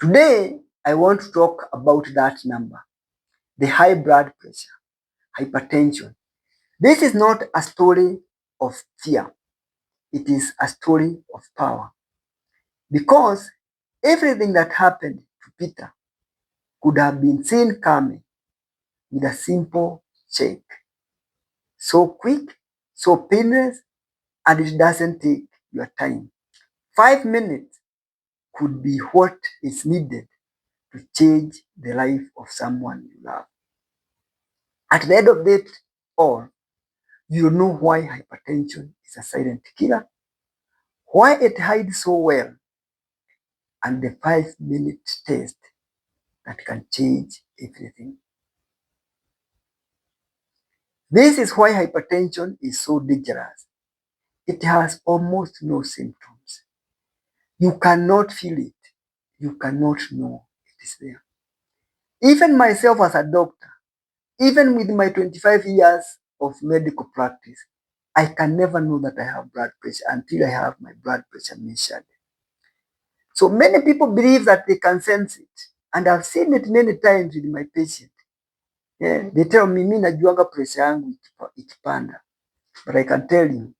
Today, I want to talk about that number, the high blood pressure, hypertension. This is not a story of fear. It is a story of power. Because everything that happened to Peter could have been seen coming with a simple check. So quick, so painless, and it doesn't take your time. 5 minutes could be what is needed to change the life of someone you love. At the end of it all, you know why hypertension is a silent killer, why it hides so well, and the 5 minute test that can change everything. This is why hypertension is so dangerous. It has almost no symptoms. You cannot feel it. You cannot know it is there. Even myself as a doctor, even with my 25 years of medical practice, I can never know that I have blood pressure until I have my blood pressure measured. So many people believe that they can sense it. And I've seen it many times with my patient. Yeah, they tell me, mimi najuanga pressure yangu ikipanda. But I can tell you,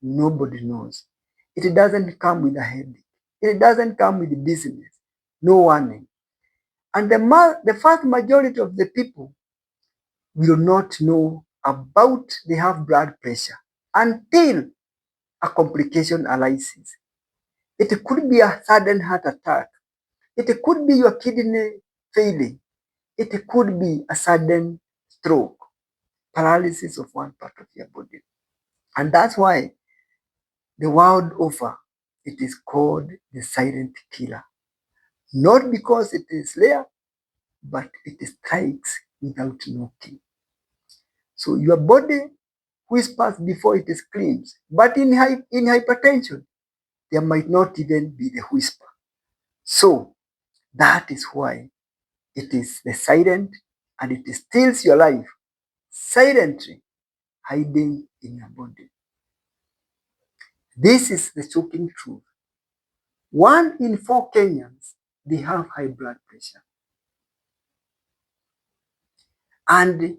nobody knows. It doesn't come with a headache. It doesn't come with dizziness. No warning. And the vast majority of the people will not know about they have blood pressure until a complication arises. It could be a sudden heart attack. It could be your kidney failing. It could be a sudden stroke, paralysis of one part of your body. And that's why the world over, it is called the silent killer. Not because it is rare, but it strikes without knocking. So your body whispers before it screams. But in hypertension, there might not even be the whisper. So that is why it is the silent and it steals your life silently hiding in your body. This is the shocking truth. 1 in 4 Kenyans, they have high blood pressure. And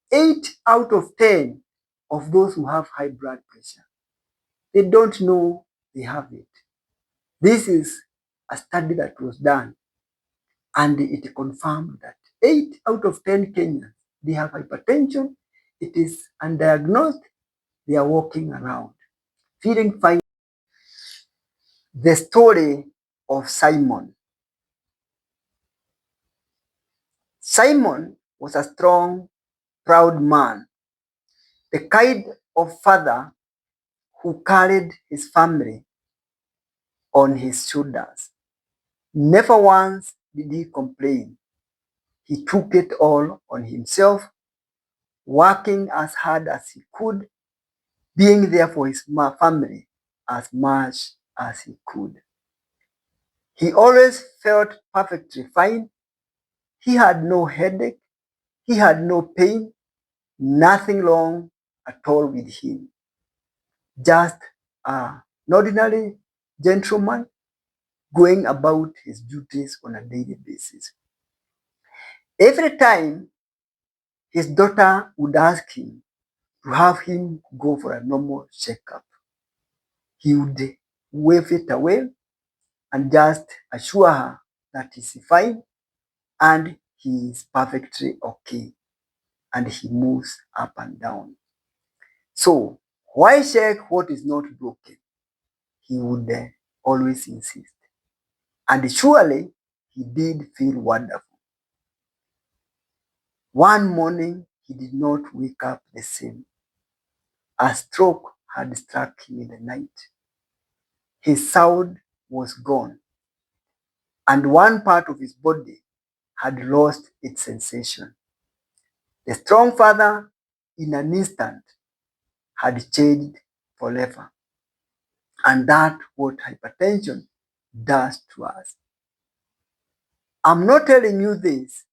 8 out of 10 of those who have high blood pressure, they don't know they have it. This is a study that was done and it confirmed that 8 out of 10 Kenyans, they have hypertension. It is undiagnosed. They are walking around, feeling fine. The story of Simon. Simon was a strong, proud man, the kind of father who carried his family on his shoulders. Never once did he complain. He took it all on himself, working as hard as he could, being there for his family as much as he could. He always felt perfectly fine. He had no headache. He had no pain. Nothing wrong at all with him. Just an ordinary gentleman going about his duties on a daily basis. Every time his daughter would ask him to have him go for a normal checkup, he would wave it away and just assure her that he's fine and he is perfectly okay and he moves up and down. So why check what is not broken? He would always insist. And surely he did feel wonderful. One morning he did not wake up the same. A stroke had struck him in the night. His sound was gone, and one part of his body had lost its sensation. The strong father, in an instant, had changed forever. And that's what hypertension does to us. I'm not telling you this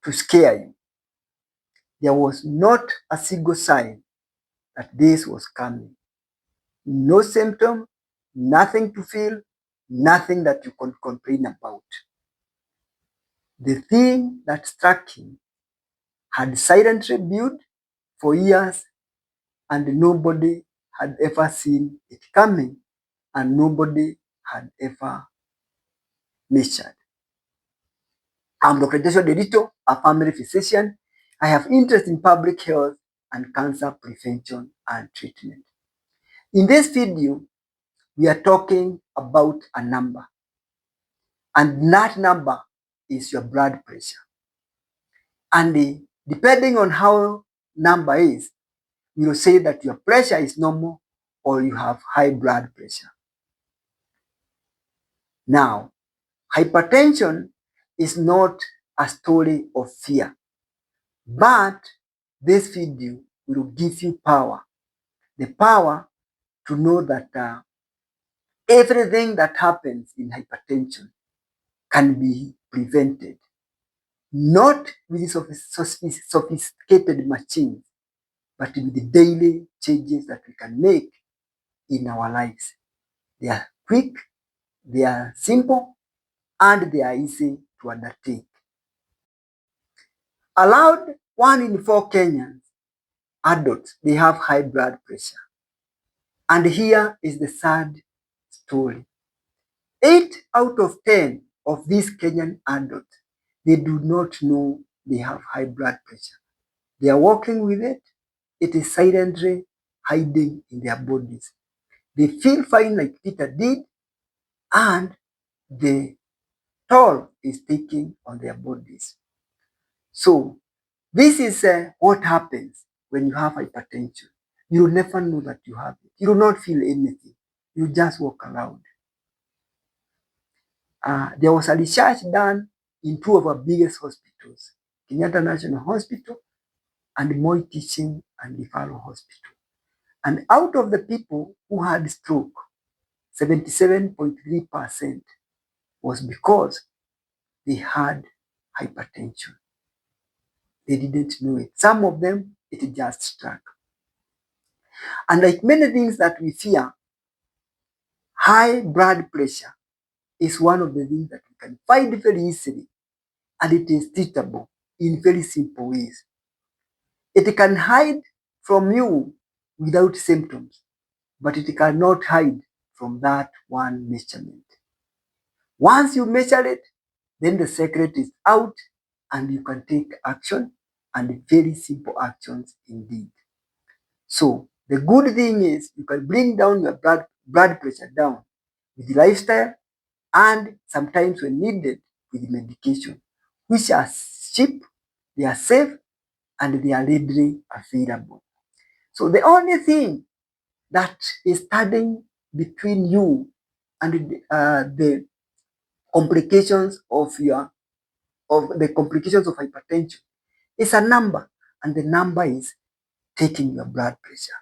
to scare you. There was not a single sign that this was coming. No symptom, nothing to feel, nothing that you can complain about. The thing that struck him had silently built for years, and nobody had ever seen it coming, and nobody had ever measured. I'm Dr. Joshua Derito, a family physician. I have interest in public health and cancer prevention and treatment. In this video, we are talking about a number, and that number is your blood pressure. And depending on how number is, you will say that your pressure is normal or you have high blood pressure. Now, hypertension is not a story of fear, but this video will give you power, the power to know that everything that happens in hypertension can be prevented, not with sophisticated machines, but with the daily changes that we can make in our lives. They are quick, they are simple, and they are easy to undertake. Allowed 1 in 4 Kenyans adults, they have high blood pressure. And here is the sad story. 8 out of 10 of these Kenyan adults, they do not know they have high blood pressure. They are walking with it. It is silently hiding in their bodies. They feel fine like Peter did, and the toll is taking on their bodies. So this is what happens when you have hypertension. You will never know that you have it. You will not feel anything. You just walk around. There was a research done in 2 of our biggest hospitals, Kenyatta National Hospital and Moi Teaching and Referral Hospital. And out of the people who had stroke, 77.3% was because they had hypertension. They didn't know it. Some of them, it just struck. And like many things that we fear, high blood pressure is one of the things that we can find very easily, and it is treatable in very simple ways. It can hide from you without symptoms, but it cannot hide from that one measurement. Once you measure it, then the secret is out and you can take action, and very simple actions indeed. So the good thing is you can bring down your blood pressure down with lifestyle, and sometimes when needed with medication, which are cheap, they are safe, and they are readily available. So the only thing that is standing between you and the complications of the complications of hypertension is a number, and the number is taking your blood pressure.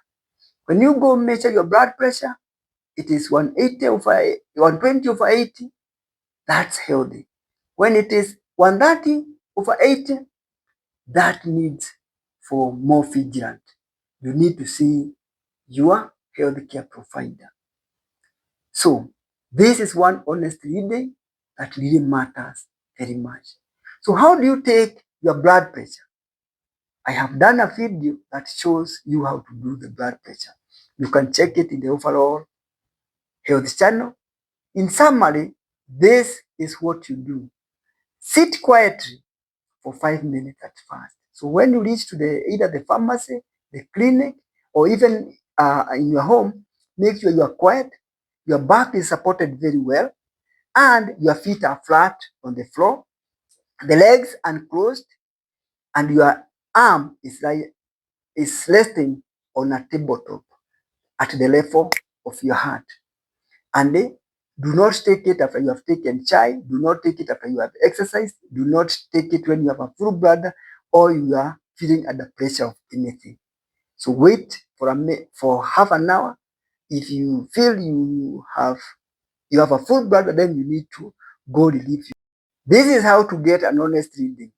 When you go measure your blood pressure, it is 180 over 120 over 80. That's healthy. When it is 130 over 80, that needs for more vigilant. You need to see your healthcare provider. So this is one honest reading that really matters very much. So how do you take your blood pressure? I have done a video that shows you how to do the blood pressure. You can check it in the overall health channel. In summary, this is what you do. Sit quietly for 5 minutes at first. So when you reach to either the pharmacy, the clinic, or even in your home, make sure you are quiet, your back is supported very well, and your feet are flat on the floor, the legs uncrossed, and your arm is resting on a tabletop at the level of your heart. And do not take it after you have taken chai. Do not take it after you have exercised. Do not take it when you have a full bladder or you are feeling under pressure of anything. So wait for half an hour. If you feel you have a full bladder, then you need to go relieve you. This is how to get an honest reading,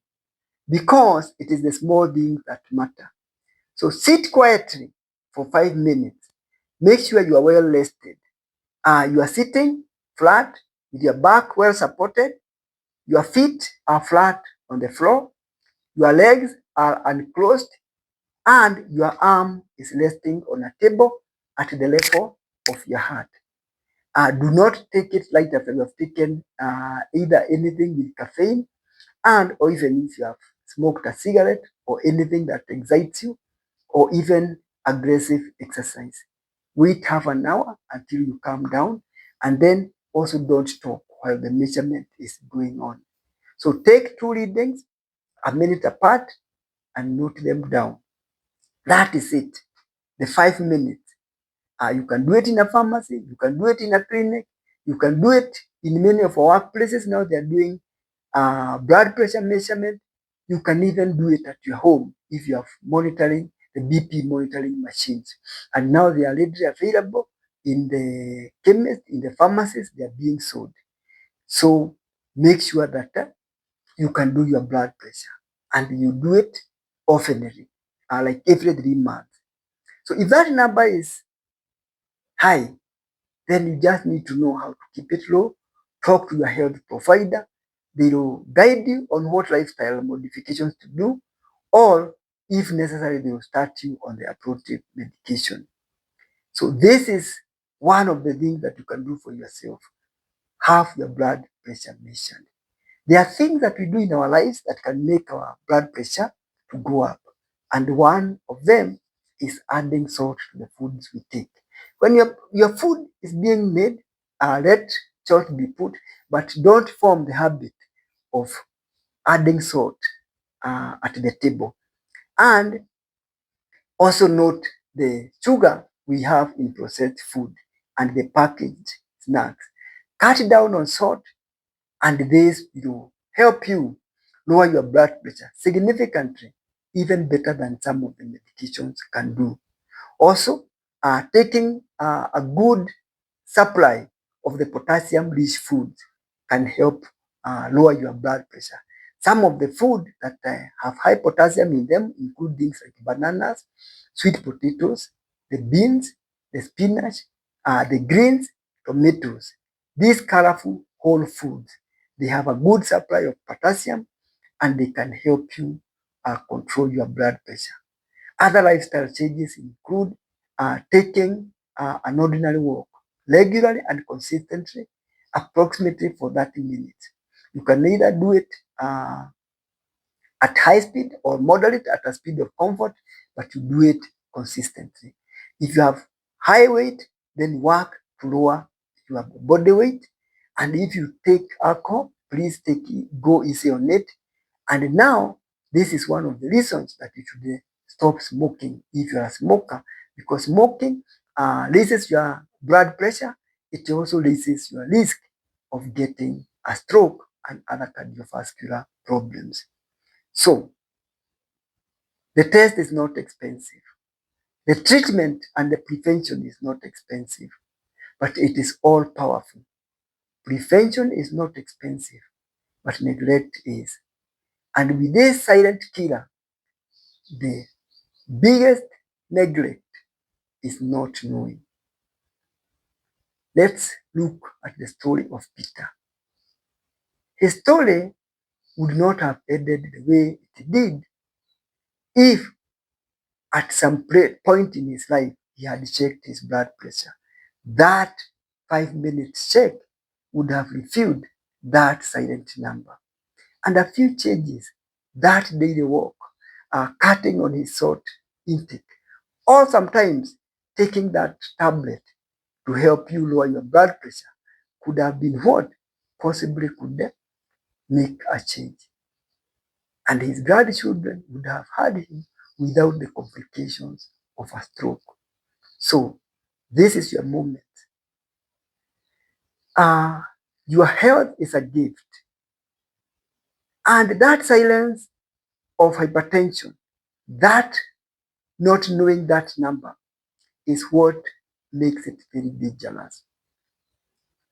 because it is the small things that matter. So sit quietly for 5 minutes. Make sure you are well rested. You are sitting flat with your back well supported, your feet are flat on the floor, your legs are unclosed, and your arm is resting on a table at the level of your heart. Do not take it like after you have taken either anything with caffeine, and or even if you have smoked a cigarette or anything that excites you, or even aggressive exercise. Wait half an hour until you calm down, and then also don't talk while the measurement is going on. So take 2 readings a minute apart and note them down. That is it. The 5 minutes. You can do it in a pharmacy, you can do it in a clinic, you can do it in many of our workplaces now. They are doing blood pressure measurement. You can even do it at your home if you have monitoring the BP monitoring machines. And now they are readily available in the chemist, in the pharmacies. They are being sold. So make sure that you can do your blood pressure, and you do it oftenly, like every 3 months. So if that number is high, then you just need to know how to keep it low. Talk to your health provider. They will guide you on what lifestyle modifications to do, or if necessary, they will start you on the appropriate medication. So this is one of the things that you can do for yourself. Have your blood pressure measured. There are things that we do in our lives that can make our blood pressure to go up. And one of them is adding salt to the foods we take. When your food is being made, let salt be put, but don't form the habit of adding salt at the table. And also note the sugar we have in processed food and the packaged snacks. Cut down on salt, and this will help you lower your blood pressure significantly, even better than some of the medications can do. Also, taking a good supply of the potassium-rich foods can help lower your blood pressure. Some of the food that have high potassium in them include things like bananas, sweet potatoes, the beans, the spinach, the greens, tomatoes. These colorful whole foods, they have a good supply of potassium, and they can help you control your blood pressure. Other lifestyle changes include taking an ordinary walk regularly and consistently, approximately for 30 minutes. You can either do it at high speed or moderate at a speed of comfort, but you do it consistently. If you have high weight, then work to lower your body weight. And if you take alcohol, please go easy on it. And now, this is one of the reasons that you should stop smoking if you're a smoker, because smoking raises your blood pressure. It also raises your risk of getting a stroke and other cardiovascular problems. So, the test is not expensive. The treatment and the prevention is not expensive, but it is all powerful. Prevention is not expensive, but neglect is. And with this silent killer, the biggest neglect is not knowing. Let's look at the story of Peter. His story would not have ended the way it did if at some point in his life he had checked his blood pressure. That 5 minute check would have revealed that silent number. And a few changes, that daily walk, cutting on his salt intake, or sometimes taking that tablet to help you lower your blood pressure could have been what possibly could make a change. And his grandchildren would have had him without the complications of a stroke. So this is your moment. Your health is a gift. And that silence of hypertension, that not knowing that number, is what makes it very dangerous.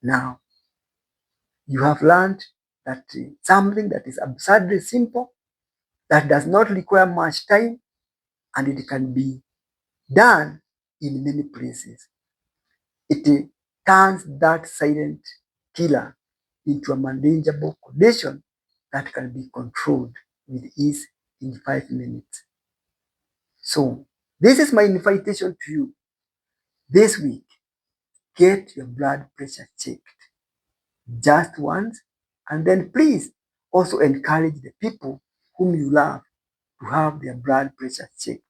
Now, you have learned that something that is absurdly simple, that does not require much time, and it can be done in many places. It turns that silent killer into a manageable condition that can be controlled with ease in 5 minutes. So this is my invitation to you this week. Get your blood pressure checked just once, and then please also encourage the people whom you love to have their blood pressure checked.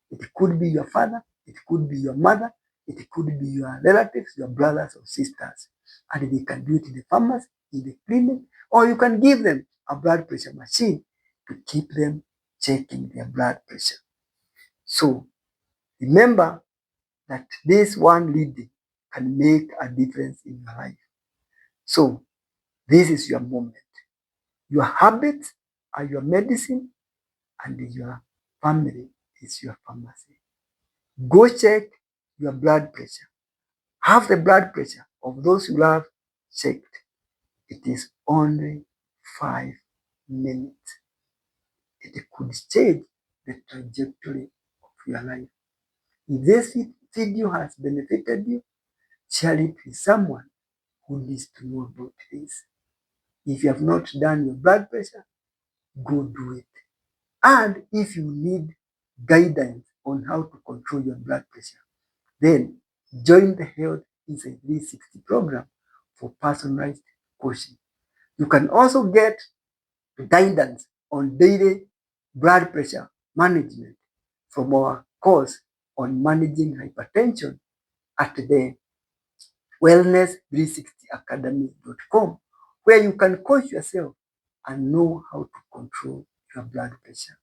It could be your father, it could be your mother, it could be your relatives, your brothers or sisters. And they can do it in the pharmacy, in the clinic, or you can give them a blood pressure machine to keep them checking their blood pressure. So remember that this one reading can make a difference in your life. So this is your moment. Your habits are your medicine, and your family is your pharmacy. Go check your blood pressure. Have the blood pressure of those you love checked. It is only 5 minutes. It could change the trajectory of your life. If this video has benefited you, share it with someone who needs to know about this. If you have not done your blood pressure, go do it. And if you need guidance on how to control your blood pressure, then join the Health Inside 360 program for personalized coaching. You can also get guidance on daily blood pressure management from our course on managing hypertension at the wellness360academy.com, where you can coach yourself and know how to control your blood pressure.